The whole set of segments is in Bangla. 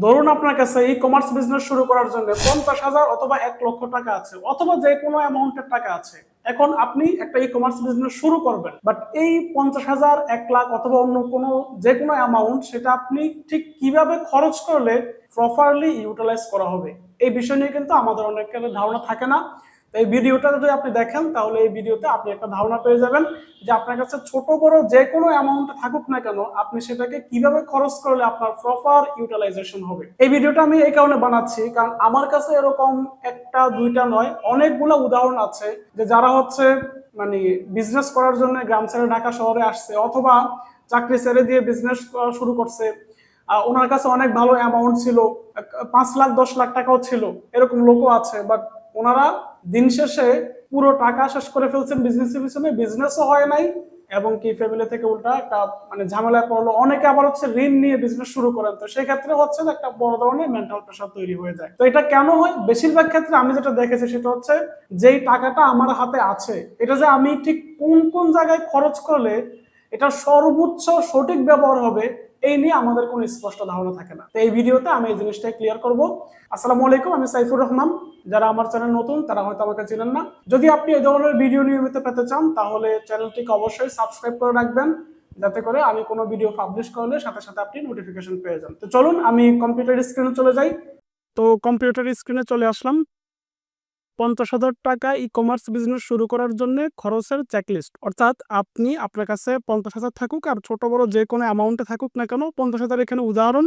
ধরুন আপনার কাছে ই কমার্স বিজনেস শুরু করার জন্য 50,000 অথবা 1 লক্ষ টাকা আছে, অথবা যে কোনো অ্যামাউন্টের টাকা আছে। এখন আপনি একটা ই কমার্স বিজনেস শুরু করবেন, বাট এই 50,000, 1 লাখ অথবা অন্য কোনো যে কোনো অ্যামাউন্ট, সেটা আপনি ঠিক কিভাবে খরচ করলে প্রপারলি ইউটিলাইজ করা হবে, এই বিষয় নিয়ে কিন্তু আমাদের অনেকের ধারণা থাকে না। তো এই ভিডিওটা যদি আপনি দেখেন, তাহলে এই ভিডিওতে আপনি একটা ধারণা পেয়ে যাবেন যে আপনার কাছে ছোট বড় যে কোনো অ্যামাউন্ট থাকুক না কেন, আপনি সেটাকে কিভাবে খরচ করলে আপনার প্রপার ইউটিলাইজেশন হবে। এই ভিডিওটা আমি এই কারণে বানাচ্ছি, কারণ আমার কাছে এরকম একটা দুইটা নয়, অনেকগুলো উদাহরণ আছে যে যারা হচ্ছে মানে বিজনেস করার জন্য গ্রাম ছেড়ে ঢাকা শহরে আসছে, অথবা চাকরি ছেড়ে দিয়ে বিজনেস শুরু করছে। ওনার কাছে অনেক ভালো অ্যামাউন্ট ছিল, 5 লাখ 10 লাখ টাকাও ছিল, এরকম লোকও আছে। বাট ওনারা দিন শেষে পুরো টাকা শেষ করে ফেলছেন বিজনেসের পিছনে, বিজনেসও হয় নাই, এবং কি ফ্যামিলি থেকে উল্টা একটা মানে ঝামেলায় পড়লো। অনেকে আবার হচ্ছে ঋণ নিয়ে বিজনেস শুরু করেন, তো সেক্ষেত্রে হচ্ছে যে একটা বড় ধরনের মেন্টাল প্রেশার তৈরি হয়ে যায়। তো এটা কেন হয়? বেশিরভাগ ক্ষেত্রে আমি যেটা দেখেছি সেটা হচ্ছে, যেই টাকাটা আমার হাতে আছে, এটা যে আমি ঠিক কোন কোন জায়গায় খরচ করলে এটা সর্বোচ্চ সঠিক ব্যবহার হবে, এই নিয়ে আমাদের কোনো স্পষ্ট ধারণা থাকে না। তো এই ভিডিওতে আমি এই জিনিসটা ক্লিয়ার করব। আসসালামু আলাইকুম, আমি সাইফুর রহমান। যারা আমার চ্যানেল নতুন, তারা হয়তো আমাকে চিনেন না। যদি আপনি এই ধরনের ভিডিও নিয়মিত পেতে চান, তাহলে চ্যানেলটিকে অবশ্যই সাবস্ক্রাইব করে রাখবেন, যাতে করে আমি কোনো ভিডিও পাবলিশ করলে সাথে সাথে আপনি নোটিফিকেশন পেয়ে যান। তো চলুন আমি কম্পিউটার স্ক্রিনে চলে যাই। তো কম্পিউটার স্ক্রিনে চলে আসলাম। 50,000 টাকা ই কমার্স বিজনেস শুরু করার জন্য খরচের চেকলিস্ট, অর্থাৎ আপনি আপনার কাছে 50,000 থাকুক আর ছোট বড় যে কোনো অ্যামাউন্টে থাকুক না কেন, 50,000 এখানে উদাহরণ,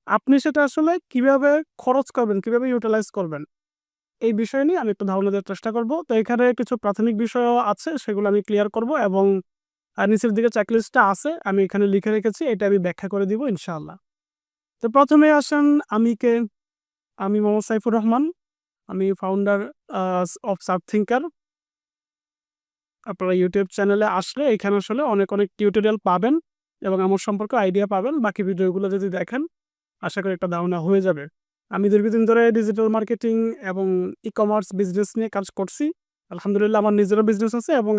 আপনি সেটা আসলে কিভাবে খরচ করবেন, কিভাবে ইউটিলাইজ করবেন, এই বিষয় নিয়ে আমি একটু ধারণা দেওয়ার চেষ্টা করব। তো এখানে কিছু প্রাথমিক বিষয়ও আছে, সেগুলো আমি ক্লিয়ার করব, এবং নিচের দিকে চেকলিস্টটা আছে, আমি এখানে লিখে রেখেছি, এটা আমি ব্যাখ্যা করে দিব ইনশাআল্লাহ। তো প্রথমে আসেন আমি কে। আমি মোহাম্মদ সাইফুর রহমান, আমি ফাউন্ডার অফ সার্ভ থিঙ্কার। আপনারা ইউটিউব চ্যানেলে আসলে এখানে আসলে অনেক অনেক টিউটোরিয়াল পাবেন, এবং আমার সম্পর্কে আইডিয়া পাবেন। বাকি ভিডিওগুলো যদি দেখেন, আশা করি একটা ধারণা হয়ে যাবে। আমি দীর্ঘদিন ধরে ডিজিটাল মার্কেটিং এবং ই কমার্স বিজনেস নিয়ে কাজ করছি। আলহামদুলিল্লাহ আমার নিজেরও বিজনেস আছে, এবং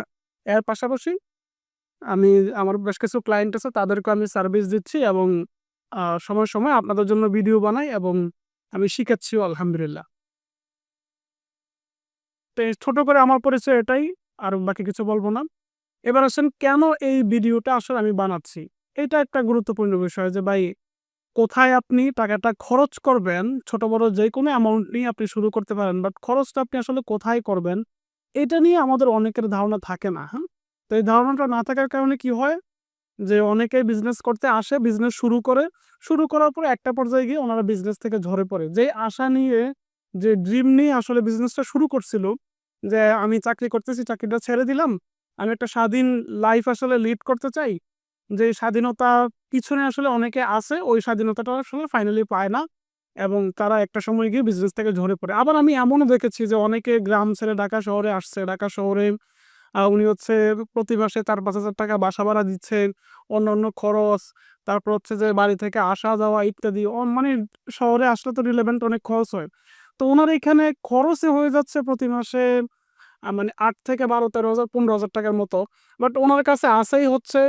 এর পাশাপাশি আমি আমার বেশ কিছু ক্লায়েন্ট আছে, তাদেরকে আমি সার্ভিস দিচ্ছি, এবং সময় সময় আপনাদের জন্য ভিডিও বানাই, এবং আমি শিখাচ্ছিও আলহামদুলিল্লাহ। তো ছোট করে আমার পরিচয় এটাই, আর বাকি কিছু বলবো না। এবার আসেন কেন এই ভিডিওটা আসলে আমি বানাচ্ছি। এটা একটা গুরুত্বপূর্ণ বিষয় যে ভাই, কোথায় আপনি টাকাটা খরচ করবেন, ছোট বড় যে কোনো অ্যামাউন্ট নিয়ে আপনি শুরু করতে পারেন, বাট খরচটা আপনি আসলে কোথায় করবেন, এটা নিয়ে আমাদের অনেকের ধারণা থাকে না। হ্যাঁ, তো এই ধারণাটা না থাকার কারণে কি হয়, যে অনেকে বিজনেস করতে আসে, বিজনেস শুরু করে, শুরু করার পরে একটা পর্যায়ে গিয়ে ওনারা বিজনেস থেকে ঝরে পড়ে। যে আশা নিয়ে, যে ড্রিম নিয়ে আসলে বিজনেসটা শুরু করছিল, যে আমি চাকরি করতেছি, চাকরিটা ছেড়ে দিলাম, আমি একটা স্বাধীন লাইফ আসলে লিড করতে চাই। যে স্বাধীনতা পিছনে আসলে অনেকে আছে, ওই স্বাধীনতাটা আসলে ফাইনালি পায় না, এবং তারা একটা সময় গিয়ে বিজনেস থেকে ঝরে পড়ে। আবার আমি এমনও দেখেছি যে অনেকে গ্রাম ছেড়ে ঢাকা শহরে আসছে, ঢাকা শহরে উনি হচ্ছে প্রতি মাসে 4-5 হাজার টাকা বাসা ভাড়া দিচ্ছেন, অন্যান্য খরচ, তারপর হচ্ছে যে বাড়ি থেকে আসা যাওয়া ইত্যাদি, মানে শহরে আসলে তো রিলেভেন্ট অনেক খরচ হয়। তো ওনার এখানে খরচে হয়ে যাচ্ছে প্রতি মাসে মানে 8 থেকে 12, 13 হাজার, 15 হাজার টাকার মতো। বাট ওনার কাছে আসেই হচ্ছে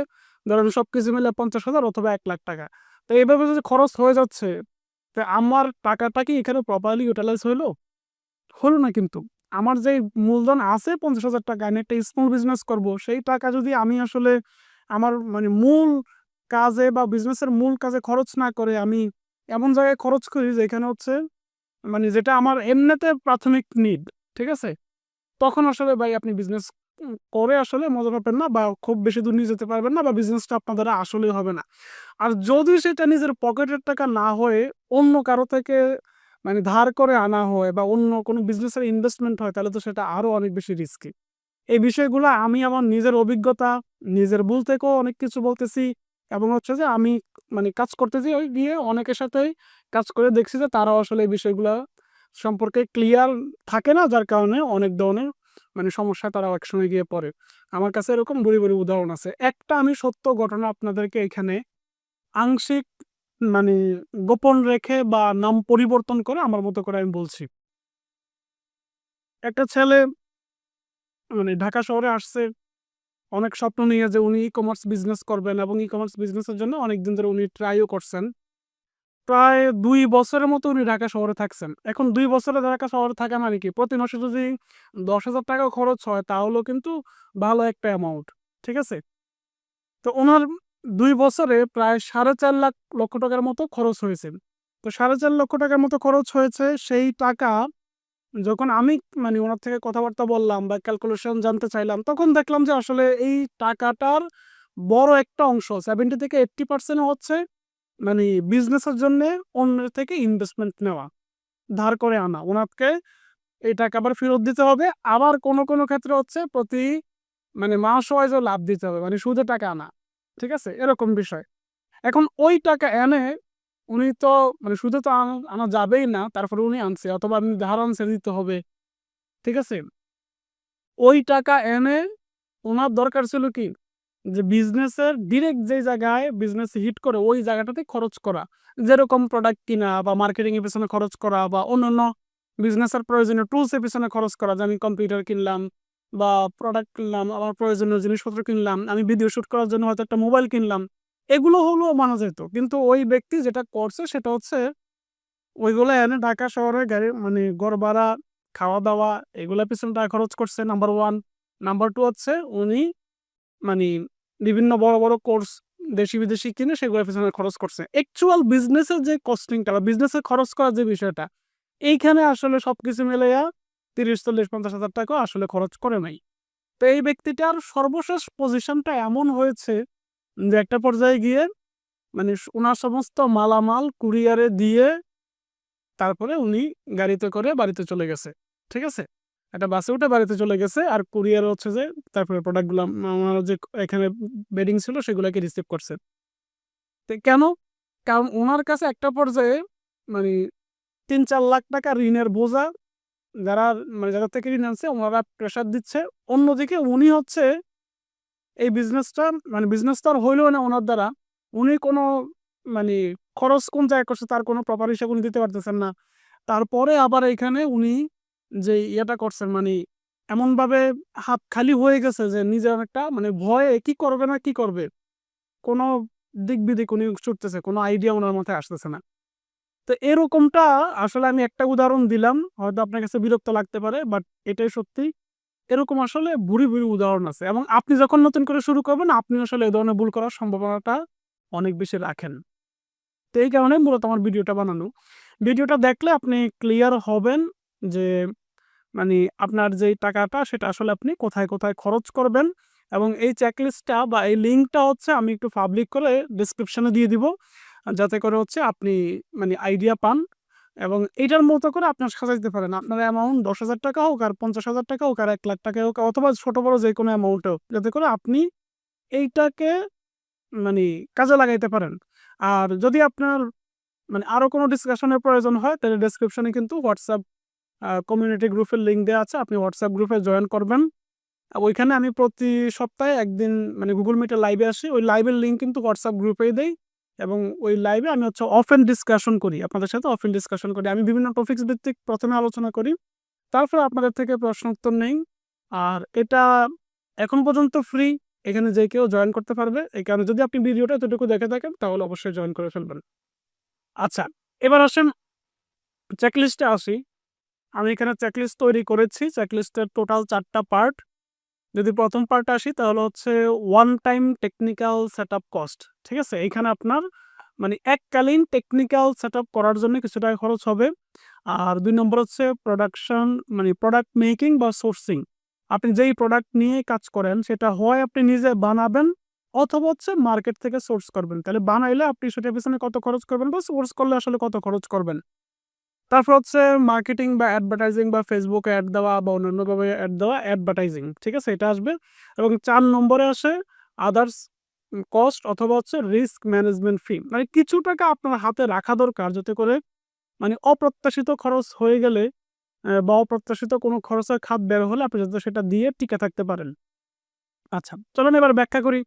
ধরেন সবকিছু মিলে 50,000 অথবা 1 লাখ টাকা। তো এইভাবে যদি খরচ হয়ে যাচ্ছে, তো আমার টাকাটা কি এখানে প্রপারলি ইউটিলাইজ হলো? হলো না কিন্তু। আমার যে মূলধন আছে 50,000 টাকা, আমি একটা স্মল বিজনেস করব, সেই টাকা যদি আমি আসলে আমার মানে মূল কাজে বা বিজনেসের মূল কাজে খরচ না করে, আমি এমন জায়গায় খরচ করি যেখানে হচ্ছে মানে যেটা আমার এমনিতে প্রাথমিক নিড, ঠিক আছে? তখন আসলে ভাই আপনি বিজনেস করে আসলে মজা পাবেন না, বা খুব বেশি দূর নিয়ে যেতে পারবেন না, বা বিজনেসটা আপনার দ্বারা আসলেই হবে না। আর যদি সেটা নিজের পকেটের টাকা না হয়ে অন্য কারো থেকে মানে ধার করে আনা হয়, বা অন্য কোনো বিজনেসের ইনভেস্টমেন্ট হয়, তাহলে তো সেটা আরো অনেক বেশি রিস্কি। এই বিষয়গুলো আমি আমার নিজের অভিজ্ঞতা, নিজের ভুল থেকেও অনেক কিছু বলতেছি, এবং হচ্ছে যে আমি মানে কাজ করতেছি ওই গিয়ে অনেকের সাথেই কাজ করে দেখছি যে তারাও আসলে এই বিষয়গুলা সম্পর্কে ক্লিয়ার থাকে না, যার কারণে অনেক ধরনের মানে সমস্যায় তারা একসময় গিয়ে পড়ে। আমার কাছে এরকম বড়ি বড়ি উদাহরণ আছে। একটা আমি সত্য ঘটনা আপনাদেরকে এখানে আংশিক মানে গোপন রেখে বা নাম পরিবর্তন করে আমার মতো করে আমি বলছি। একটা ছেলে মানে ঢাকা শহরে আসছে অনেক স্বপ্ন নিয়ে, যে উনি ই-কমার্স বিজনেস করবেন, এবং ই-কমার্স বিজনেসের জন্য অনেকদিন ধরে উনি ট্রাইও করছেন। প্রায় ২ বছরের মতো উনি ঢাকা শহরে থাকছেন। এখন ২ বছরে ঢাকা শহরে থাকা মানে কি? প্রতি মাসে যদি ৳১০,০০০ খরচ হয় তাহলেও কিন্তু ভালো একটা অ্যামাউন্ট। ঠিক আছে? তো উনার ২ বছরে প্রায় ৳৪.৫ লাখ মতো খরচ হয়েছে। তো ৳৪.৫ লাখ মতো খরচ হয়েছে। সেই টাকা যখন আমি মানে উনার থেকে কথাবার্তা বললাম বা ক্যালকুলেশন জানতে চাইলাম, তখন দেখলাম যে আসলে এই টাকাটার বড় একটা অংশ 70 থেকে 80% হচ্ছে মানে বিজনেসের জন্যে অন্যের থেকে ইনভেস্টমেন্ট নেওয়া, ধার করে আনা। উনাকে এই টাকা আবার ফেরত দিতে হবে। আবার কোনো ক্ষেত্রে হচ্ছে প্রতি মানে মাস ওয়াইজও লাভ দিতে হবে। মানে সুদে টাকা আনা। ঠিক আছে? এরকম বিষয়। এখন ওই টাকা এনে উনি তো মানে সুদে তো আনা যাবেই না। তারপরে উনি আনছে অথবা আপনি ধার আনছে দিতে হবে। ঠিক আছে? ওই টাকা এনে উনার দরকার ছিল কি? যে বিজনেসের ডিরেক্ট যে জায়গায় বিজনেস হিট করে ওই জায়গাটাতে খরচ করা। যেরকম প্রোডাক্ট কিনা বা মার্কেটিং এর পেছনে খরচ করা বা অন্যান্য বিজনেসের প্রয়োজনীয় টুলস এর পেছনে খরচ করা। যে আমি কম্পিউটার কিনলাম বা প্রোডাক্ট কিনলাম, আমার প্রয়োজনীয় জিনিসপত্র কিনলাম, আমি ভিডিও শুট করার জন্য হয়তো একটা মোবাইল কিনলাম। এগুলো হলেও মানা যেত। কিন্তু ওই ব্যক্তি যেটা করছে সেটা হচ্ছে ওইগুলা এনে ঢাকা শহরে গাড়ি মানে ঘর ভাড়া, খাওয়া-দাওয়া এগুলার পেছনে টাকা খরচ করছে নাম্বার 1। নাম্বার 2 হচ্ছে উনি মানি বিভিন্ন বড় কোর্স দেশি-বিদেশি কিনে সেগুলোর পেছনে খরচ করছে। অ্যাকচুয়াল বিজনেসের যে কস্টিংটা বা বিজনেসে খরচ করার যে বিষয়টা, এইখানে আসলে সবকিছু মিলাইয়া ৩০, ৪০, ৳৫০,০০০ আসলে খরচ করে নাই। তো এই ব্যক্তিটার সর্বশেষ পজিশনটা এমন হয়েছে যে একটা পর্যায়ে গিয়ে মানে উনার সমস্ত মালামাল কুরিয়ারে দিয়ে তারপরে উনি গাড়িতে করে বাড়িতে চলে গেছে। ঠিক আছে? একটা বাসে উঠে বাড়িতে চলে গেছে। আর কুরিয়ার হচ্ছে যে তারপরে প্রোডাক্টগুলা আমার যে এখানে বেডিং ছিল সেগুলাকে রিসিভ করছে। তো কেন? কারণ উনার কাছে একটা পর্যায়ে মানি ৳৩-৪ লাখ ঋণের বোঝা যারা মানে যাদের থেকে ঋণ আনছে উনারা প্রেশার দিচ্ছে। অন্যদিকে উনি হচ্ছে এই বিজনেসটা মানে বিজনেস তো আর হইলও না উনার দ্বারা। উনি কোনো মানি খরচ কোন জায়গায় করছে তার কোনো প্রপার হিসাব উনি দিতে পারতেছেন না। তারপরে আবার এইখানে উনি যে ইয়েটা করছেন মানি এমনভাবে হাত খালি হয়ে গেছে যে নিজের একটা মানে ভয়ে কি করবে না কি করবে? কোনো দিক-বিদিক উনি ছুটতেছে। কোনো আইডিয়া উনার মাথায় আসতেছে না। তো এরকমটা আসলে আমি একটা উদাহরণ দিলাম। হয়তো আপনার কাছে বিরক্ত লাগতে পারে বাট এটাই সত্যি। এরকম আসলে ভুরি উদাহরণ আছে এবং আপনি যখন নতুন করে শুরু করবেন আপনি আসলে এই ধরনের ভুল করার সম্ভাবনাটা অনেক বেশি রাখেন। তো এই কারণে মূলত আমার ভিডিওটা বানানো। ভিডিওটা দেখলে আপনি ক্লিয়ার হবেন যে মানে আপনার যেই টাকাটা সেটা আসলে আপনি কোথায় খরচ করবেন এবং এই চেকলিস্টটা বা এই লিঙ্কটা হচ্ছে আমি একটু পাবলিক করে ডেসক্রিপশনে দিয়ে দিব। যাতে করে হচ্ছে আপনি মানে আইডিয়া পান এবং এইটার মতো করে আপনার সাজাইতে পারেন। আপনার অ্যামাউন্ট ৳১০,০০০ হোক আর ৳৫০,০০০ হোক আর ৳১,০০,০০০ হোক অথবা ছোট বড় যেকোনো অ্যামাউন্ট হোক। যাতে করে আপনি এইটাকে মানি কাজে লাগাইতে পারেন। আর যদি আপনার মানে আরো কোনো ডিসকাশন এর প্রয়োজন হয় তাহলে ডেসক্রিপশনে কিন্তু WhatsApp কমিউনিটি গ্রুপের লিঙ্ক দেয়া আছে। আপনি WhatsApp গ্রুপে জয়েন করবেন। ওইখানে আমি প্রতি সপ্তাহে ১ দিন মানে Google Meet এ লাইভে আসি। ওই লাইভের লিঙ্ক কিন্তু WhatsApp গ্রুপেই দেই এবং ওই লাইভে আমি হচ্ছে ওপেন ডিসকাশন করি। আপনাদের সাথে ওপেন ডিসকাশন করি। আমি বিভিন্ন টপিকস ভিত্তিক ১ম এ আলোচনা করি। তারপরে আপনাদের থেকে প্রশ্ন উত্তর নেই। আর এটা এখন পর্যন্ত ফ্রি। এখানে যে কেউ জয়েন করতে পারবে। এই কারণে যদি আপনি ভিডিওটা এতটুকু দেখে থাকেন তাহলে অবশ্যই জয়েন করে ফেলবেন। আচ্ছা, এবার আসেন চেকলিস্টে আসি। আমি এখানে চেকলিস্ট তৈরি করেছি। চেকলিস্টের টোটাল ৪ টা পার্ট। যদি ১ম পার্টে আসি তাহলে হচ্ছে one time technical setup cost. ঠিক আছে? এইখানে আপনার মানে এককালীন টেকনিক্যাল সেটআপ করার জন্য কিছু টাকা খরচ হবে। আর ২ নম্বর হচ্ছে প্রোডাকশন মানে প্রোডাক্ট মেকিং বা সোর্সিং। আপনি যেই প্রোডাক্ট নিয়ে কাজ করেন সেটা হয় আপনি নিজে বানাবেন অথবা হচ্ছে মার্কেট থেকে সোর্স করবেন। তাহলে বানাইলে আপনি সেটার পেছনে কত খরচ করবেন বা সোর্স করলে আসলে কত খরচ করবেন। তারপর হচ্ছে মার্কেটিং বা অ্যাডভার্টাইজিং বা Facebook এ অ্যাড দেওয়া বা অন্যান্যভাবে অ্যাড দেওয়া অ্যাডভার্টাইজিং। ঠিক আছে? এটা আসবে এবং ৪ নম্বরে আসে আদার্স কস্ট অথবা হচ্ছে রিস্ক ম্যানেজমেন্ট ফি। মানে কিছু টাকা আপনার হাতে রাখা দরকার যাতে করে মানে অপ্রত্যাশিত খরচ হয়ে গেলে বা অপ্রত্যাশিত কোনো খরচের খাত বের হলে আপনি যাতে সেটা দিয়ে টিকে থাকতে পারেন। আচ্ছা, চলুন এবার ব্যাখ্যা করি।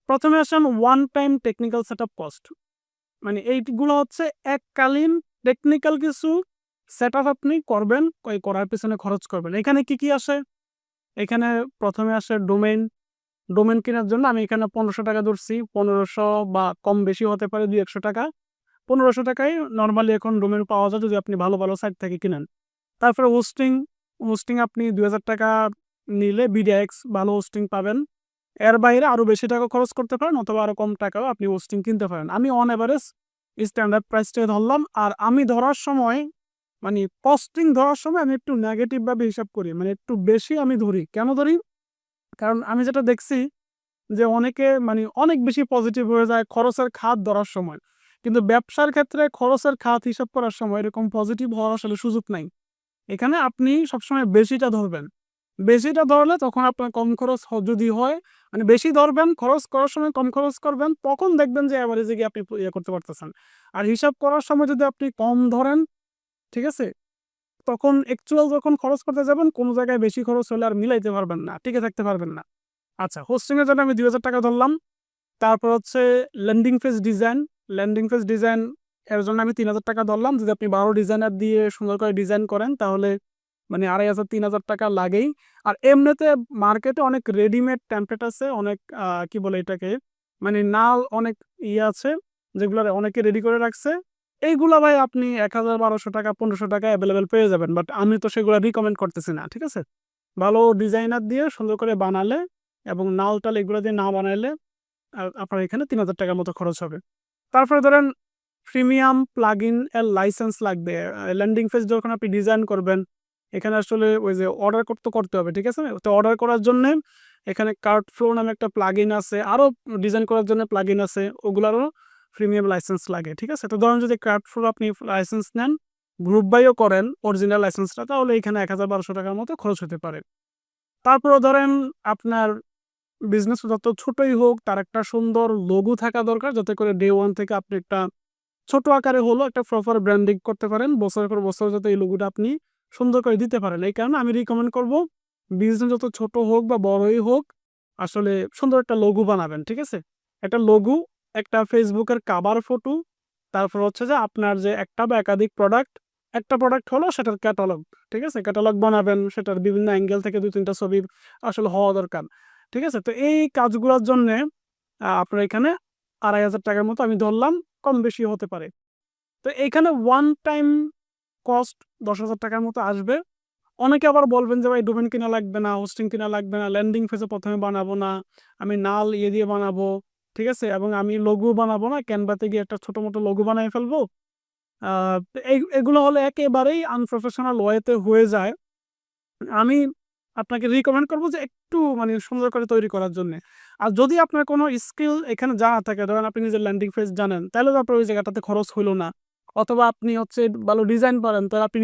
১ম এ আসেন one time technical setup cost. মানে এইগুলো হচ্ছে এককালীন টেকনিক্যাল কিছু সেটআপ আপনি করবেন, ওই করার পেছনে খরচ করবেন। এখানে কি আসে? এখানে ১ম এ আসে ডোমেইন। ডোমেইন কেনার জন্য আমি এখানে ৳১৫০০ ধরছি। ১৫০০ বা কম বেশি হতে পারে ৳২-১০০। 1500 টাকায় নরমালি এখন ডোমেন পাওয়া যায় যদি আপনি ভালো, ভালো সাইট থেকে কিনেন। তারপরে হোস্টিং আপনি ৳২,০০০ নিলে BDX ভালো হোস্টিং পাবেন। এর বাইরে আরো বেশি টাকা খরচ করতে পারেন অথবা আরো কম টাকাও আপনি হোস্টিং কিনতে পারেন। আমি অন এভারেজ স্ট্যান্ডার্ড প্রাইসটাই ধরলাম। আর আমি ধরার সময় মানে কস্টিং ধরার সময় আমি একটু নেগেটিভ ভাবে হিসাব করি। মানে একটু বেশি আমি ধরি। কেন ধরি? কারণ আমি যেটা দেখছি যে অনেকে মানে অনেক বেশি পজিটিভ হয়ে যায় খরচের খাত ধরার সময়। কিন্তু ব্যবসার ক্ষেত্রে খরচের খাত হিসাব করার সময় এরকম পজিটিভ হওয়ার আসলে সুযোগ নাই। এখানে আপনি সবসময় বেশিটা ধরবেন। বেশিটা ধরলে তখন আপনার কম খরচ যদি হয় মানে বেশি ধরবেন, খরচ করার সময় কম খরচ করবেন, তখন দেখবেন যে এভারেজে গিয়ে আপনি ইয়ে করতে পারতেছেন। আর হিসাব করার সময় যদি আপনি কম ধরেন, ঠিক আছে? তখন অ্যাকচুয়াল যখন খরচ করতে যাবেন কোন জায়গায় বেশি খরচ হলে আর মিলাইতে পারবেন না, টিকে থাকতে পারবেন না। আচ্ছা, হোস্টিং এর জন্য আমি ৳২,০০০ ধরলাম। তারপর হচ্ছে landing page design. Landing page design এর জন্য আমি ৳৩,০০০ ধরলাম। যদি আপনি ভালো ডিজাইনার দিয়ে সুন্দর করে ডিজাইন করেন তাহলে মানে ৳২,৫০০-৩,০০০ লাগেই। আর এমনিতে মার্কেটে অনেক রেডিমেড টেমপ্লেট আছে, অনেক কি বলে এটাকে মানে নাল অনেক আছে যেগুলো অনেকে রেডি করে রাখছে। এইগুলা ভাই আপনি ৳১,০০০, ৳১,২০০, ৳১,৫০০ এভেইলেবল পেয়ে যাবেন। বাট আমি তো সেগুলা রিকমেন্ড করতেছি না। ঠিক আছে? ভালো ডিজাইনার দিয়ে সুন্দর করে বানালে এবং নাল-টাল এগুলো দিয়ে না বানাইলে আপনার এখানে ৳৩,০০০ মতো খরচ হবে। তারপরে ধরেন প্রিমিয়াম প্লাগইন এর লাইসেন্স লাগবে। ল্যান্ডিং পেজ যখন আপনি ডিজাইন করবেন, এখানে আসলে ওই যে অর্ডার করতে হবে। ঠিক আছে? তো অর্ডার করার জন্যে এখানে কার্টফ্লো নামে একটা প্লাগইন আছে। আরো ডিজাইন করার জন্য প্লাগইন আছে। ওগুলারও প্রিমিয়াম লাইসেন্স লাগে। ঠিক আছে? তো ধরেন যদি কার্টফ্লো আপনি লাইসেন্স নেন, গ্রুপ বাইও করেন অরিজিনাল লাইসেন্সটা, তাহলে এখানে ৳১,০০০-১,২০০ মতো খরচ হতে পারে। তারপরেও ধরেন আপনার বিজনেস যত ছোটই হোক তার একটা সুন্দর লোগো থাকা দরকার যাতে করে ডে 1 থেকে আপনি একটা ছোট আকারে হলেও একটা প্রপার ব্র্যান্ডিং করতে পারেন। বছরের পর বছর যাতে এই লোগোটা আপনি সুন্দর করে দিতে পারেন। এই কারণে আমি রিকমেন্ড করব বিজনেস যত ছোট হোক বা বড়ই হোক আসলে সুন্দর একটা লোগো বানাবেন। ঠিক আছে? একটা লোগো, একটা Facebook এর কভার ফটো, তারপর হচ্ছে যে আপনার যে একটা বা একাধিক প্রোডাক্ট, একটা প্রোডাক্ট হলো সেটার ক্যাটালগ। ঠিক আছে? ক্যাটালগ বানাবেন, সেটার বিভিন্ন অ্যাঙ্গেল থেকে ২-৩ টা ছবি আসলে হওয়া দরকার। ঠিক আছে? তো এই কাজগুলোর জন্যে আপনার এখানে ৳২,৫০০ মতো আমি ধরলাম, কম বেশি হতে পারে। তো এইখানে ওয়ান টাইম কস্ট ৳১০,০০০ মতো আসবে। অনেকে আবার বলবেন যে ভাই ডোমেইন কিনা লাগবে না, হোস্টিং কিনা লাগবে না, ল্যান্ডিং পেজে ১ম এ বানাবো না। আমি নাল দিয়ে বানাবো। ঠিক আছে? এবং আমি লোগো বানাবো না। Canva তে গিয়ে একটা ছোট-মোটো লোগো বানায় ফেলবো। আ এগুলো হলে একেবারেই আনপ্রফেশনাল ওয়েতে হয়ে যায়। আমি আপনাকে রিকমেন্ড করব যে একটু মানে সুন্দর করে তৈরি করার জন্যে। আর যদি আপনার কোনো স্কিল এখানে জানা থাকে, ধরেন আপনি নিজের ল্যান্ডিং পেজ জানেন, তাহলে তো আপনার ওই জায়গাটাতে খরচ হইল না। অথবা আপনি হচ্ছে ভালো ডিজাইন পারেন, তাহলে আপনি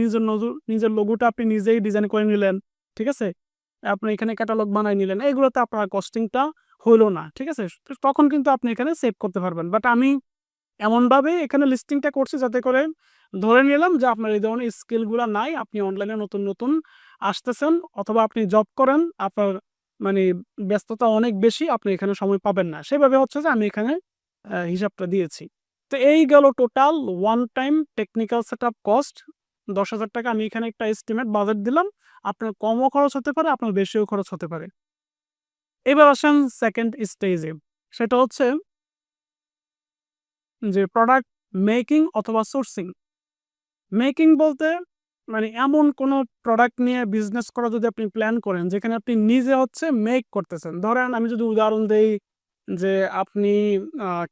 নিজের লোগোটা আপনি নিজেই ডিজাইন করে নিলেন। ঠিক আছে? আপনি এখানে ক্যাটালগ বানায় নিলেন। এগুলোতে আপনার কস্টিংটা হইল না। ঠিক আছে? তখন কিন্তু আপনি এখানে সেভ করতে পারবেন। বাট আমি এমনভাবে এখানে লিস্টিংটা করছি যাতে করে ধরে নিলাম যে আপনার এই ধরনের স্কিলগুলা নাই। আপনি অনলাইনে নতুন আসতেছেন অথবা আপনি জব করেন। আপনার মানে ব্যস্ততা অনেক বেশি। আপনি এখানে সময় পাবেন না। সেভাবে হচ্ছে যে আমি এখানে হিসাবটা দিয়েছি। তো এই গেল total one time technical setup cost ৳১০,০০০ আমি এখানে একটা এস্টিমেট বাজেট দিলাম। আপনার কমও খরচ হতে পারে, আপনার বেশিও খরচ হতে পারে। এবার আসেন 2nd স্টেজে। সেটা হচ্ছে যে প্রোডাক্ট মেকিং অথবা সোর্সিং। মেকিং বলতে মানে এমন কোনো প্রোডাক্ট নিয়ে বিজনেস করা যদি আপনি প্ল্যান করেন যেখানে আপনি নিজে হচ্ছে মেক করতেছেন। ধরেন আমি যদি উদাহরণ দেই যে আপনি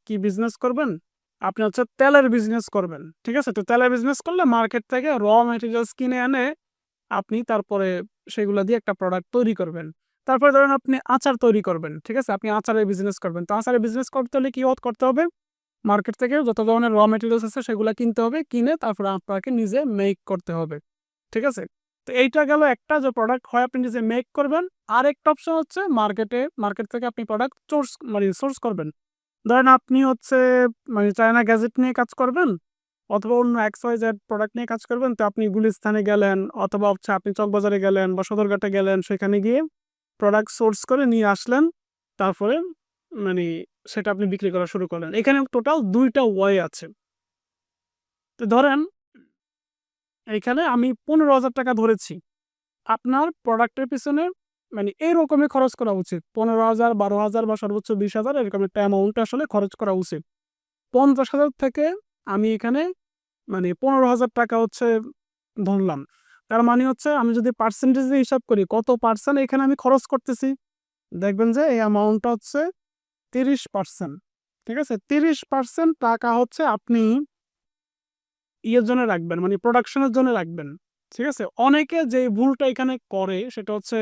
কি বিজনেস করবেন? আপনি হচ্ছে তেলের বিজনেস করবেন। ঠিক আছে? তো তেলের বিজনেস করলে মার্কেট থেকে ম্যাটেরিয়ালস কিনে এনে আপনি তারপরে সেগুলা দিয়ে একটা প্রোডাক্ট তৈরি করবেন। তারপরে ধরেন আপনি আচার তৈরি করবেন। ঠিক আছে? আপনি আচারের বিজনেস করবেন। তো আচারের বিজনেস করতে হলে কি করতে হবে? মার্কেট থেকে যত ধরনের ম্যাটেরিয়ালস আছে সেগুলা কিনতে হবে। কিনে তারপরে আপনাকে নিজে মেক করতে হবে। ঠিক আছে? তো এইটা গেল একটা যে প্রোডাক্ট হয় আপনি নিজে মেক করবেন। আরেকটা অপশন হচ্ছে মার্কেট থেকে আপনি প্রোডাক্ট সোর্স করবেন। ধরেন আপনি হচ্ছে মানে চায়না গ্যাজেট নিয়ে কাজ করবেন অথবা অন্য XYZ প্রোডাক্ট নিয়ে কাজ করবেন। তো আপনি গুলিস্তানে গেলেন অথবা হচ্ছে আপনি চকবাজারে গেলেন বা সদরঘাটে গেলেন, সেখানে গিয়ে প্রোডাক্ট সোর্স করে নিয়ে আসলেন। তারপরে মানে সেটা আপনি বিক্রি করা শুরু করলেন। এখানে টোটাল ২ টা ওয়ে আছে। তো ধরেন এইখানে আমি ৳১৫,০০০ ধরেছি। আপনার প্রোডাক্টের পিছনে মানে এরকমই খরচ করা উচিত। ১৫,০০০, ১২,০০০ বা সর্বোচ্চ ২০,০০০ এরকম একটা অ্যামাউন্ট আসলে খরচ করা উচিত। ৫০,০০০ থেকে আমি এখানে মানে 15,000 টাকা হচ্ছে ধরলাম। তার মানে হচ্ছে আমি যদি পার্সেন্টেজ দিয়ে হিসাব করি কত পার্সেন্ট এখানে আমি খরচ করতেছি, দেখবেন যে এই অ্যামাউন্টটা হচ্ছে 30%। ঠিক আছে? 30% টাকা হচ্ছে আপনি ইয়ের জন্য রাখবেন, মানে প্রোডাকশনের জন্য রাখবেন। ঠিক আছে? অনেকে যে ভুলটা এখানে করে সেটা হচ্ছে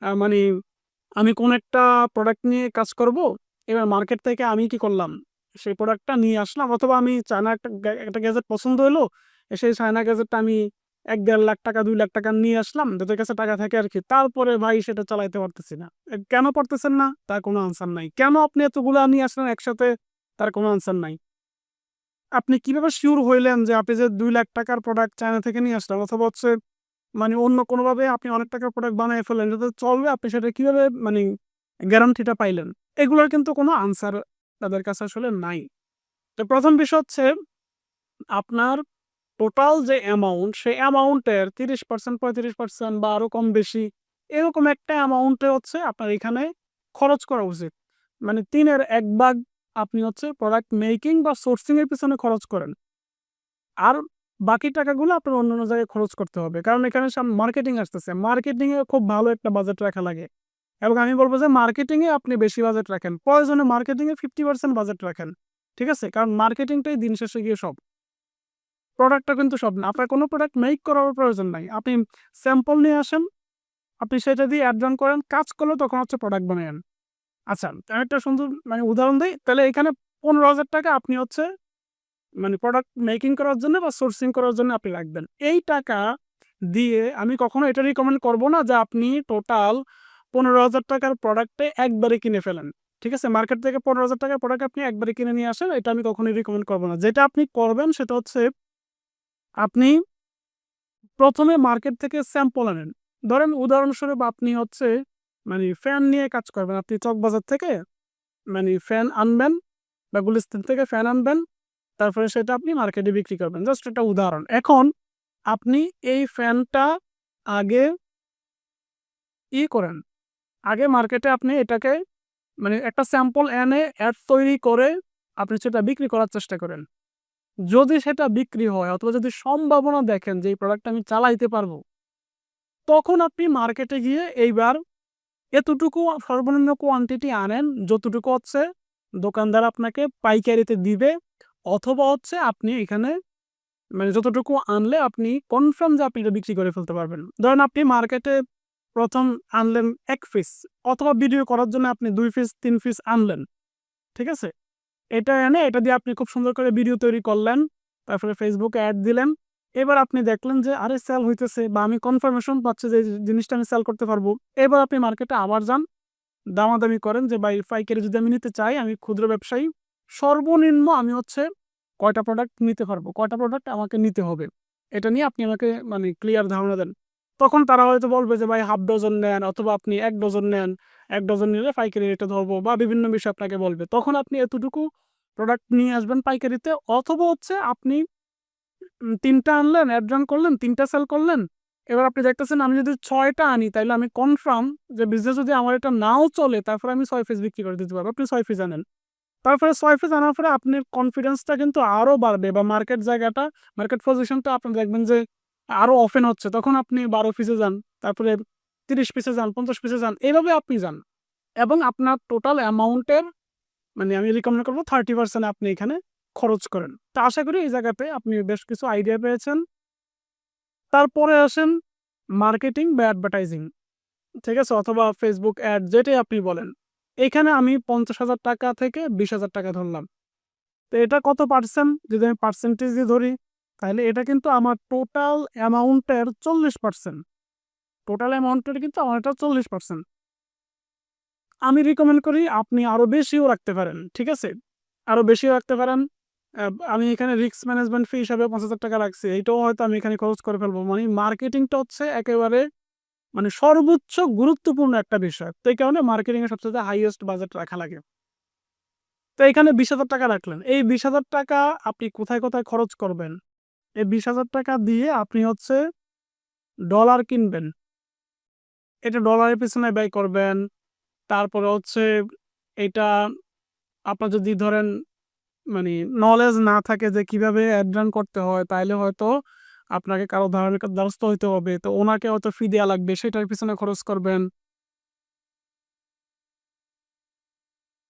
মানে আমি কোন একটা প্রোডাক্ট নিয়ে কাজ করব। এবার মার্কেট থেকে আমি কি করলাম? সেই প্রোডাক্টটা নিয়ে আসলাম, অথবা আমি চায়না একটা গ্যাজেট পছন্দ হলো। সেই চায়না গ্যাজেটটা আমি ১-১.৫ লাখ টাকা, ২ লাখ টাকা নিয়ে আসলাম। যাদের কাছে টাকা থাকে আরকি। তারপরে ভাই সেটা চালাইতে পারতেছি না। কেন পারতেছেন না? তার কোনো আনসার নাই। কেন আপনি এতগুলা নিয়ে আসলেন একসাথে? তার কোনো আনসার নাই। আপনি কিভাবে সিউর হইলেন যে আপনি যে ২ লাখ টাকার প্রোডাক্ট চায়না থেকে নিয়ে আসলেন, অথবা হচ্ছে মানে অন্য কোনোভাবে আপনি অনেক টাকার প্রোডাক্ট বানায় ফেললেন, যাতে চলবে, আপনি সেটা কিভাবে মানে গ্যারান্টিটা পাইলেন? এগুলোর কিন্তু কোনো আনসার তাদের কাছে আসলে নাই। তো ১ম বিষয় হচ্ছে আপনার টোটাল যে অ্যামাউন্ট, সেই অ্যামাউন্টের ৩০% ৩৫% বা আরো কম বেশি এরকম একটা অ্যামাউন্টে হচ্ছে আপনার এখানে খরচ করা উচিত। মানে ৩ এর ১ ভাগ আপনি হচ্ছে প্রোডাক্ট মেকিং বা সোর্সিং এর পেছনে খরচ করেন। আর বাকি টাকাগুলো আপনার অন্যান্য জায়গায় খরচ করতে হবে। কারণ এখানে মার্কেটিং আসতেছে। মার্কেটিং এ খুব ভালো একটা বাজেট রাখা লাগে। এবং আমি বলব যে মার্কেটিং এ আপনি বেশি বাজেট রাখেন। প্রয়োজনে মার্কেটিং এ 50% বাজেট রাখেন। ঠিক আছে? কারণ মার্কেটিংটাই দিন শেষে গিয়ে সব। প্রোডাক্টটা কিন্তু সব না। আপনার কোনো প্রোডাক্ট মেক করারও প্রয়োজন নাই। আপনি স্যাম্পল নিয়ে আসেন, আপনি সেটা দিয়ে অ্যাড রান করেন। কাজ করলে তখন হচ্ছে প্রোডাক্ট বানায়েন। আচ্ছা, আমি একটা সুন্দর মানে উদাহরণ দেই। তাহলে এখানে ৳১৫,০০০ আপনি হচ্ছে মানে প্রোডাক্ট মেকিং করার জন্য বা সোর্সিং করার জন্য আপনি রাখবেন। এই টাকা দিয়ে আমি কখনো এটা রিকমেন্ড করব না যে আপনি টোটাল ৳১৫,০০০ র প্রোডাক্টে একবারে কিনে ফেলেন। ঠিক আছে? মার্কেট থেকে ৳১৫,০০০ র প্রোডাক্ট আপনি একবারে কিনে নিয়ে আসেন। এটা আমি কখনোই রিকমেন্ড করব না। যেটা আপনি করবেন সেটা হচ্ছে আপনি ১ম এ মার্কেট থেকে স্যাম্পল আনেন। ধরেন উদাহরণস্বরূপ আপনি হচ্ছে মানে ফ্যান নিয়ে কাজ করবেন। আপনি চকবাজার থেকে মানে ফ্যান আনবেন বা গুলিস্তান থেকে ফ্যান আনবেন। তারপরে সেটা আপনি মার্কেটে বিক্রি করবেন। জাস্ট একটা উদাহরণ। এখন আপনি এই ফ্যানটা আগে করেন। আগে মার্কেটে আপনি এটাকে মানে একটা স্যাম্পল এনে অ্যাড তৈরি করে আপনি সেটা বিক্রি করার চেষ্টা করেন। যদি সেটা বিক্রি হয় অথবা যদি সম্ভাবনা দেখেন যে এই প্রোডাক্টটা আমি চালাইতে পারবো, তখন আপনি মার্কেটে গিয়ে এইবার এতটুকু সর্বনিম্ন কোয়ান্টিটি আনেন যতটুকু হচ্ছে দোকানদার আপনাকে পাইকারিতে দিবে, অথবা হচ্ছে আপনি এখানে মানে যতটুকু আনলে আপনি কনফার্ম যে আপনি এটা বিক্রি করে ফেলতে পারবেন। ধরেন আপনি মার্কেটে ১ম আনলেন ১ পিস, অথবা ভিডিও করার জন্য আপনি ২ পিস ৩ পিস আনলেন। ঠিক আছে? এটা এনে এটা দিয়ে আপনি খুব সুন্দর করে ভিডিও তৈরি করলেন। তারপরে Facebook এ এড দিলেন। এবার আপনি দেখলেন যে আরে সেল হইতেছে বা আমি কনফার্মেশন পাচ্ছি যে এই জিনিসটা আমি সেল করতে পারবো। এবার আপনি মার্কেটে আবার যান। দামাদামি করেন যে ভাই পাইকারি যদি আমি নিতে চাই, আমি ক্ষুদ্র ব্যবসায়ী। সর্বনিম্ন আমি হচ্ছে কয়টা প্রোডাক্ট নিতে পারবো? কয়টা প্রোডাক্ট আমাকে নিতে হবে? এটা নিয়ে আপনি আমাকে মানে ক্লিয়ার ধারণা দেন। তখন তারা হয়তো বলবে যে ভাই ১/২ ডজন নেন, অথবা আপনি ১ ডজন নেন। ১ ডজন নিলে পাইকারি রেটে ধরবো বা বিভিন্ন বিষয় আপনাকে বলবে। তখন আপনি এতটুকু প্রোডাক্ট নিয়ে আসবেন পাইকারিতে, অথবা হচ্ছে আপনি ৩ টা আনলেন, অ্যাড রান করলেন, ৩ টা সেল করলেন। এবার আপনি দেখতেছেন আমি যদি ৬ টা আনি তাইলে আমি কনফার্ম যে বিজনেস যদি আমার এটা নাও চলে তারপরে আমি ৬ পিস বিক্রি করে দিতে পারবো। আপনি ৬ পিস আনেন। তারপরে ৬ পিস আনার পরে আপনার কনফিডেন্সটা কিন্তু আরো বাড়বে বা মার্কেট জায়গাটা, মার্কেট পজিশনটা আপনি দেখবেন যে আরো ওপেন হচ্ছে। তখন আপনি ১২ পিসে যান, তারপরে ৩০ পিসে যান, ৫০ পিসে যান। এভাবে আপনি যান। এবং আপনার টোটাল অ্যামাউন্টের মানে আমি রিকমেন্ড করব 30% আপনি এখানে খরচ করেন। তো আশা করি এই জায়গাতে আপনি বেশ কিছু আইডিয়া পেয়েছেন। তারপরে আসেন মার্কেটিং বা অ্যাডভার্টাইজিং। ঠিক আছে? অথবা Facebook অ্যাড যেটাই আপনি বলেন। এখানে আমি ৳৫০,০০০ থেকে ৳২০,০০০ ধরলাম। তো এটা কত পার্সেন্ট? যদি আমি পার্সেন্টেজ দিয়ে ধরি, তাহলে এটা কিন্তু আমার টোটাল অ্যামাউন্টের ৪০%। টোটাল অ্যামাউন্টের কিন্তু আমার এটা ৪০%। আমি রিকমেন্ড করি আপনি আরো বেশিও রাখতে পারেন। ঠিক আছে? আরো বেশিও রাখতে পারেন। অ্যা আমি এখানে রিস্ক ম্যানেজমেন্ট ফি হিসাবে ৳৫,০০০ রাখছি। এইটাও হয়তো আমি এখানে খরচ করে ফেলবো। মানে মার্কেটিংটা হচ্ছে একেবারে মানে সর্বোচ্চ গুরুত্বপূর্ণ একটা বিষয়। তো এই কারণে মার্কেটিং এর সবচাইতে হাইয়েস্ট বাজেট রাখা লাগে। তো এখানে ৳২০,০০০ রাখলেন। এই ৳২০,০০০ আপনি কোথায়, কোথায় খরচ করবেন? এই ৳২০,০০০ দিয়ে আপনি হচ্ছে ডলার কিনবেন। এটা ডলারের পেছনে ব্যয় করবেন। তারপরে হচ্ছে এটা আপনার যদি ধরেন মানে নলেজ না থাকে যে কিভাবে অ্যাড রান করতে হয়, তাইলে হয়তো আপনাকে কারো দ্বারস্থ হইতে হবে। তো ওনাকে হয়তো ফি দেয়া লাগবে, সেটার পিছনে খরচ করবেন।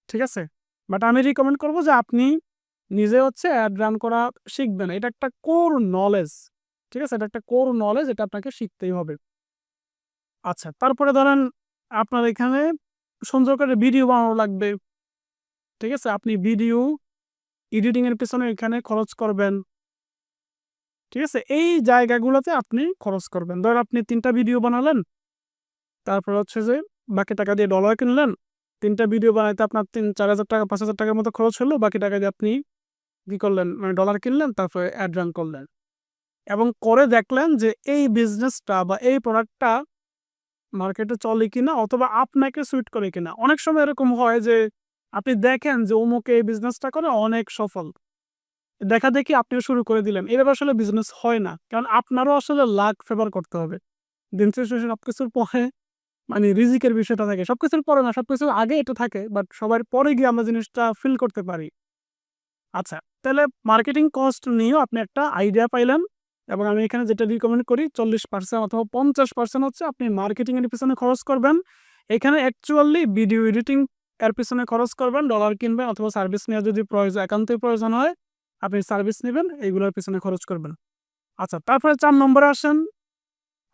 ঠিক আছে? বাট আমি রিকমেন্ড করব যে আপনি নিজে হচ্ছে অ্যাড রান করা শিখবেন। এটা একটা কোর নলেজ। ঠিক আছে? এটা একটা কোর নলেজ, এটা আপনাকে শিখতেই হবে। আচ্ছা, তারপরে ধরেন আপনার এখানে সুন্দর করে ভিডিও বানানো লাগবে। ঠিক আছে? আপনি ভিডিও এডিটিং এর পেছনে এখানে খরচ করবেন। ঠিক আছে? এই জায়গাগুলোতে আপনি খরচ করবেন। ধরেন আপনি ৩ টা ভিডিও বানালেন, তারপর হচ্ছে যে বাকি টাকা দিয়ে ডলার কিনলেন। ৩ টা ভিডিও বানাইতে আপনার ৩-৪,০০০ টাকা, ৫,০০০ টাকার মতো খরচ হলো। বাকি টাকা দিয়ে আপনি কি করলেন? মানে ডলার কিনলেন, তারপরে অ্যাড রান করলেন। এবং করে দেখলেন যে এই বিজনেসটা বা এই প্রোডাক্টটা মার্কেটে চলে কিনা, অথবা আপনাকে সুইট করে কিনা। অনেক সময় এরকম হয় যে আপনি দেখেন যে অমুকে এই বিজনেসটা করে অনেক সফল। দেখাদেখি আপনিও শুরু করে দিলেন। এভাবে আসলে বিজনেস হয় না। কারণ আপনারও আসলে লাক ফেভার করতে হবে। দিন শেষে সবকিছুর পরে মানে রিজিকের বিষয়টা থাকে। সবকিছুর পরে না, সবকিছুর আগে এটা থাকে। বাট সবার পরে গিয়ে আমরা জিনিসটা ফিল করতে পারি। আচ্ছা, তাহলে মার্কেটিং কস্ট নিয়েও আপনি একটা আইডিয়া পাইলেন, এবং আমি এখানে যেটা রিকমেন্ড করি 40% অথবা 50% হচ্ছে আপনি মার্কেটিং এর পিছনে খরচ করবেন। এখানে অ্যাকচুয়ালি ভিডিও এডিটিং এর পিছনে খরচ করবেন, ডলার কিনবেন, অথবা সার্ভিস নেওয়ার যদি একান্তই প্রয়োজন হয়, আপনি সার্ভিস নিবেন, এইগুলোর পিছনে খরচ করবেন। আচ্ছা, তারপরে ৪ নম্বরে আসেন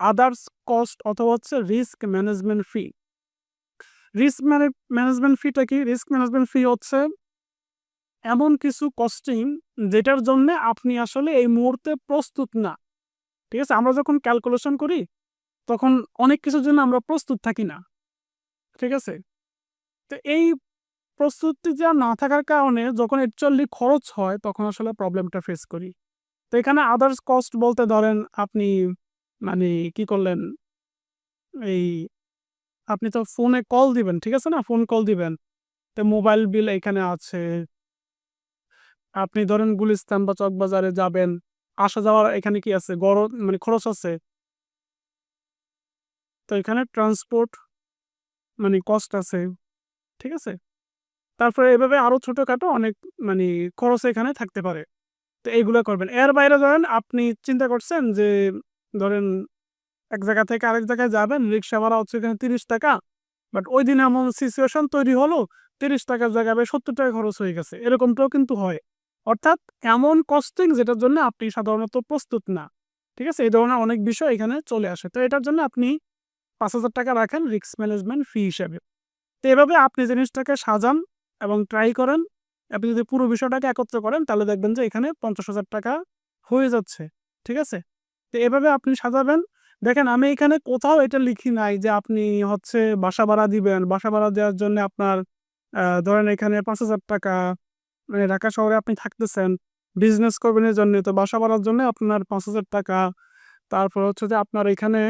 আদার্স কস্ট অথবা হচ্ছে রিস্ক ম্যানেজমেন্ট ফি। রিস্ক ম্যানেজমেন্ট ফিটা কি? রিস্ক ম্যানেজমেন্ট ফি হচ্ছে এমন কিছু কস্টিং যেটার জন্যে আপনি আসলে এই মুহূর্তে প্রস্তুত না। ঠিক আছে? আমরা যখন ক্যালকুলেশন করি, তখন অনেক কিছুর জন্য আমরা প্রস্তুত থাকি না। ঠিক আছে? তো এই প্রস্তুতিটা না থাকার কারণে যখন অ্যাকচুয়ালি খরচ হয়, তখন আসলে প্রবলেমটা ফেস করি। তো এখানে আদার্স কস্ট বলতে ধরেন আপনি মানে কি করলেন, এই আপনি তো ফোনে কল দিবেন, ঠিক আছে না? ফোন কল দিবেন। তো মোবাইল বিল এখানে আছে। আপনি ধরেন গুলিস্তান বা চকবাজারে যাবেন। আসা যাওয়ার এখানে কি আছে? মানে খরচ আছে। তো এখানে ট্রান্সপোর্ট মানে কস্ট আছে। ঠিক আছে? তারপরে এভাবে আরো ছোটখাটো অনেক মানে খরচ এখানে থাকতে পারে। তো এইগুলা করবেন। এর বাইরে ধরেন আপনি চিন্তা করছেন যে ধরেন এক জায়গা থেকে আরেক জায়গায় যাবেন, রিক্সা ভাড়া হচ্ছে এখানে ৳৩০। বাট ঐদিন এমন সিচুয়েশন তৈরি হলো, ৳৩০ র জায়গায় ভাই ৳৭০ খরচ হয়ে গেছে। এরকমটাও কিন্তু হয়। অর্থাৎ এমন কস্টিং যেটার জন্য আপনি সাধারণত প্রস্তুত না। ঠিক আছে? এই ধরনের অনেক বিষয় এখানে চলে আসে। তো এটার জন্য আপনি ৳৫,০০০ রাখেন রিস্ক ম্যানেজমেন্ট ফি হিসেবে। তো এভাবে আপনি জিনিসটাকে সাজান এবং ট্রাই করেন। আপনি যদি পুরো বিষয়টাকে একত্র করেন, তাহলে দেখবেন যে এখানে ৳৫০,০০০ হয়ে যাচ্ছে। ঠিক আছে? তো এভাবে আপনি সাজাবেন। দেখেন, আমি এখানে কোথাও এটা লিখি নাই যে আপনি হচ্ছে বাসা ভাড়া দিবেন। বাসা ভাড়া দেওয়ার জন্য আপনার ধরেন এখানে ৳৫,০০০, মানে ঢাকা শহরে আপনি থাকতেছেন। বিজনেস করবেন এজন্য, তো বাসা ভাড়ার জন্য আপনার ৳৫,০০০। তারপর হচ্ছে যে আপনার এখানে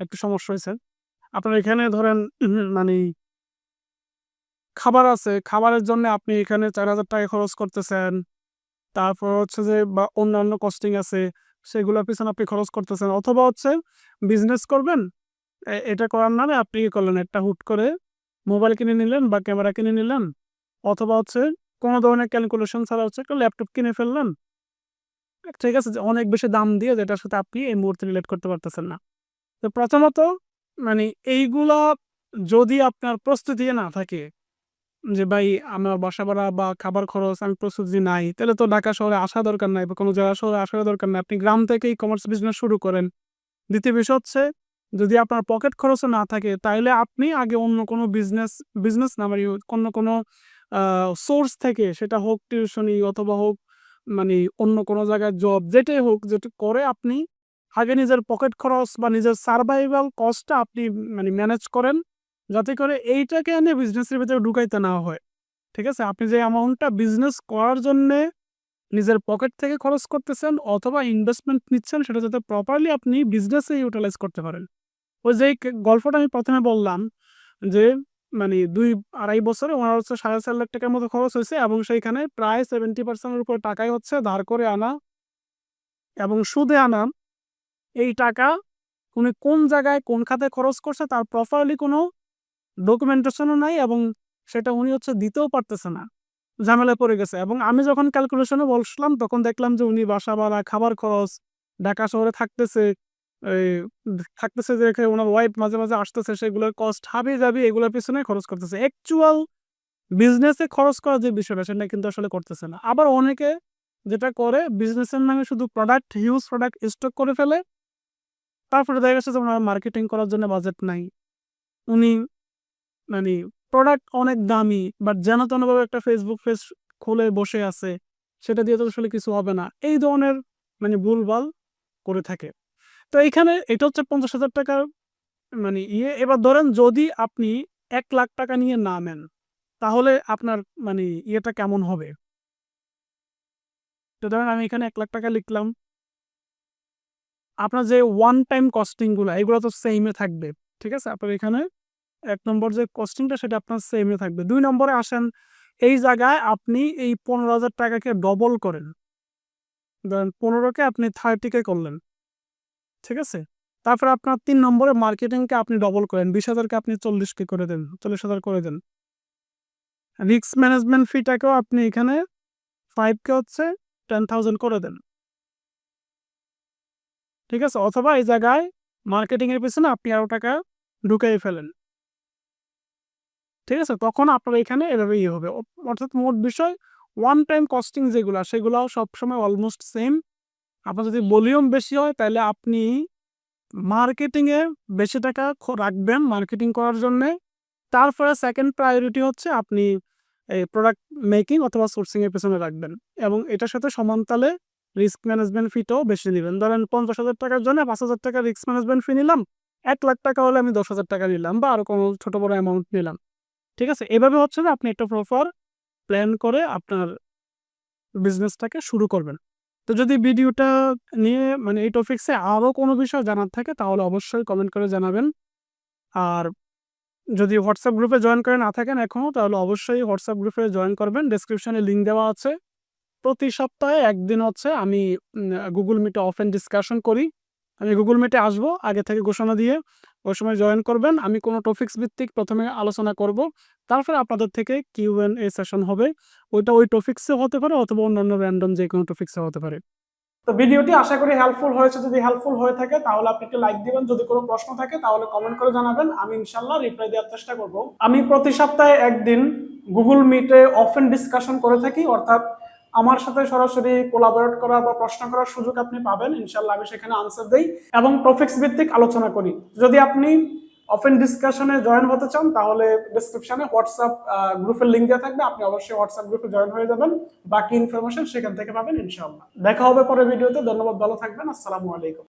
একটু সমস্যা হইছে। আপনার এখানে ধরেন মানে খাবার আছে। খাবারের জন্য আপনি এখানে ৳৪,০০০ খরচ করতেছেন। তারপর হচ্ছে যে বা অন্যান্য কস্টিং আছে, সেগুলোর পিছনে আপনি খরচ করতেছেন। অথবা হচ্ছে বিজনেস করবেন। এটা করার নামে আপনি কি করলেন, একটা হুট করে মোবাইল কিনে নিলেন বা ক্যামেরা কিনে নিলেন। অথবা হচ্ছে কোন ধরনের ক্যালকুলেশন ছাড়া হচ্ছে একটা ল্যাপটপ কিনে ফেললেন। ঠিক আছে? যে অনেক বেশি দাম দিয়ে, যেটার সাথে আপনি এই মুহূর্তে রিলেট করতে পারতেছেন না। তো প্রথমত মানে এইগুলা যদি আপনার প্রস্তুতি না থাকে যে ভাই আমার বাসা ভাড়া বা খাবার খরচ আমি প্রস্তুতি নাই, তাহলে তো ঢাকা শহরে আসা দরকার নাই বা কোনো জায়গা শহরে আসার দরকার নাই। আপনি গ্রাম থেকে ই-কমার্স বিজনেস শুরু করেন। দ্বিতীয় বিষয় হচ্ছে, যদি আপনার পকেট খরচও না থাকে, তাইলে আপনি আগে অন্য কোনো বিজনেস না মানে অন্য কোনো আ সোর্স থেকে, সেটা হোক টিউশনি অথবা হোক মানে অন্য কোনো জায়গায় জব, যেটাই হোক, যেটা করে আপনি আগে নিজের পকেট খরচ বা নিজের সারভাইভাল কস্টটা আপনি মানে ম্যানেজ করেন। যাতে করে এইটাকে এনে বিজনেসের ভিতরে ঢুকাইতে না হয়। ঠিক আছে? আপনি যে অ্যামাউন্টটা বিজনেস করার জন্যে নিজের পকেট থেকে খরচ করতেছেন অথবা ইনভেস্টমেন্ট নিচ্ছেন, সেটা যাতে প্রপারলি আপনি বিজনেসে ইউটিলাইজ করতে পারেন। ওই যে গল্পটা আমি ১ম এ বললাম যে মানে ২-২.৫ বছরে উনার হচ্ছে ৳৪,৫০,০০০ র মতো খরচ হইছে, এবং সেইখানে প্রায় 70% এর উপর টাকাই হচ্ছে ধার করে আনা এবং সুদে আনা। এই টাকা উনি কোন জায়গায় কোন খাতে খরচ করছে তার প্রপারলি কোনো ডকুমেন্টেশনও নাই, এবং সেটা উনি হচ্ছে দিতেও পারতেছে না। ঝামেলায় পড়ে গেছে। এবং আমি যখন ক্যালকুলেশনে বসলাম তখন দেখলাম যে উনি বাসা ভাড়া, খাবার খরচ, ঢাকা শহরে থাকতেছে, এই থাকতেছে যে এখানে ওনার ওয়াইফ মাঝে, মাঝে আসতেছে, সেগুলোর কস্ট হাবি-জাবি এগুলোর পেছনে খরচ করতেছে। অ্যাকচুয়াল বিজনেসে খরচ করার যে বিষয়টা সেটা কিন্তু আসলে করতেছে না। আবার অনেকে যেটা করে বিজনেসের নামে শুধু প্রোডাক্ট, হিউজ প্রোডাক্ট স্টক করে ফেলে। তারপরে দেখা যাচ্ছে যে উনার মার্কেটিং করার জন্য বাজেট নাই। উনি মানে প্রোডাক্ট অনেক দামি বাট যেন তেনভাবে একটা Facebook পেজ খুলে বসে আছে। সেটা দিয়ে তো আসলে কিছু হবে না। এই ধরনের ভুলভাল করে থাকে। তো এইখানে এটা হচ্ছে ৳৫০,০০০ এবার ধরেন যদি আপনি ৳১,০০,০০০ নিয়ে নামেন, তাহলে আপনার ইয়েটা কেমন হবে? তো ধরেন আমি এখানে ৳১,০০,০০০ লিখলাম। আপনার যে ওয়ান টাইম কস্টিং গুলা এগুলো তো সেইম এ থাকবে। ঠিক আছে? আপনার এখানে ১ নম্বর যে কস্টিংটা সেটা আপনার সেইম এ থাকবে। ২ নম্বরে আসেন, এই জায়গায় আপনি এই ৳১৫,০০০ কে ডবল করেন। ধরেন ১৫ কে আপনি 30 কে করলেন। ঠিক আছে? তারপরে আপনার ৩ নম্বরে মার্কেটিং কে আপনি ডবল করেন। ২০,০০০ কে আপনি ৪০ কে করে দেন। ৪০,০০০ করে দেন। রিস্ক ম্যানেজমেন্ট ফি টাকেও আপনি এখানে 5 কে হচ্ছে 10,000 করে দেন। ঠিক আছে? অথবা এই জায়গায় মার্কেটিং এর পেছনে আপনি আরো টাকা ঢুকাই ফেলেন। ঠিক আছে? তখন আপনার এখানে এভাবে ইয়ে হবে। অর্থাৎ মোট বিষয় ওয়ান টাইম কস্টিং যেগুলা সেগুলাও সবসময় অলমোস্ট সেম। আপনার যদি ভলিউম বেশি হয় তাইলে আপনি মার্কেটিং এ বেশি টাকা রাখবেন মার্কেটিং করার জন্যে। তারপরে সেকেন্ড প্রায়োরিটি হচ্ছে আপনি এই প্রোডাক্ট মেকিং অথবা সোর্সিং এর পেছনে রাখবেন। এবং এটার সাথে সমানতালে রিস্ক ম্যানেজমেন্ট ফিটাও বেশি নিবেন। ধরেন ৳৫০,০০০ র জন্য ৳৫,০০০ রিস্ক ম্যানেজমেন্ট ফি নিলাম। ৳১,০০,০০০ হলে আমি ৳১০,০০০ নিলাম বা আরো কোনো ছোট বড় অ্যামাউন্ট নিলাম। ঠিক আছে? এভাবে হচ্ছে যে আপনি একটা প্রপার প্ল্যান করে আপনার বিজনেসটাকে শুরু করবেন। তো যদি ভিডিওটা নিয়ে এই টপিকসে আরো কোনো বিষয় জানার থাকে তাহলে অবশ্যই কমেন্ট করে জানাবেন। আর যদি WhatsApp গ্রুপে জয়েন করে না থাকেন এখনো তাহলে অবশ্যই WhatsApp গ্রুপে জয়েন করবেন। ডেসক্রিপশনে লিংক দেওয়া আছে। প্রতি সপ্তাহে ১ দিন হচ্ছে আমি Google Meet এ ওপেন ডিসকাশন করি। আমি Google Meet এ আসবো আগে থেকে ঘোষণা দিয়ে। ওই সময় জয়েন করবেন। আমি কোনো টপিকস ভিত্তিক ১ম এ আলোচনা করব। তারপরে আপনাদের থেকে Q&A সেশন হবে। ওইটা ওই টপিকসে হতে পারে অথবা অন্যান্য র‍্যান্ডম যেকোনো টপিকসে হতে পারে। তো ভিডিওটি আশা করি হেল্পফুল হয়েছে। যদি হেল্পফুল হয়ে থাকে তাহলে আপনি একটু লাইক দিবেন। যদি কোনো প্রশ্ন থাকে তাহলে কমেন্ট করে জানাবেন। আমি ইনশাআল্লাহ রিপ্লাই দেওয়ার চেষ্টা করব। আমি প্রতি সপ্তাহে ১ দিন Google Meet এ ওপেন ডিসকাশন করে থাকি। অর্থাৎ আমার সাথে সরাসরি কোলাবোরেট করার বা প্রশ্ন করার সুযোগ আপনি পাবেন। ইনশাআল্লাহ আমি সেখানে আনসার দেই এবং টপিকস ভিত্তিক আলোচনা করি। যদি আপনি ওপেন ডিসকাশনে জয়েন হতে চান তাহলে ডেসক্রিপশনে WhatsApp গ্রুপের লিংক দেওয়া থাকবে। আপনি অবশ্যই WhatsApp গ্রুপে জয়েন হয়ে যাবেন। বাকি ইনফরমেশন সেখান থেকে পাবেন ইনশাআল্লাহ। দেখা হবে পরের ভিডিওতে। ধন্যবাদ, ভালো থাকবেন। আসসালামু আলাইকুম।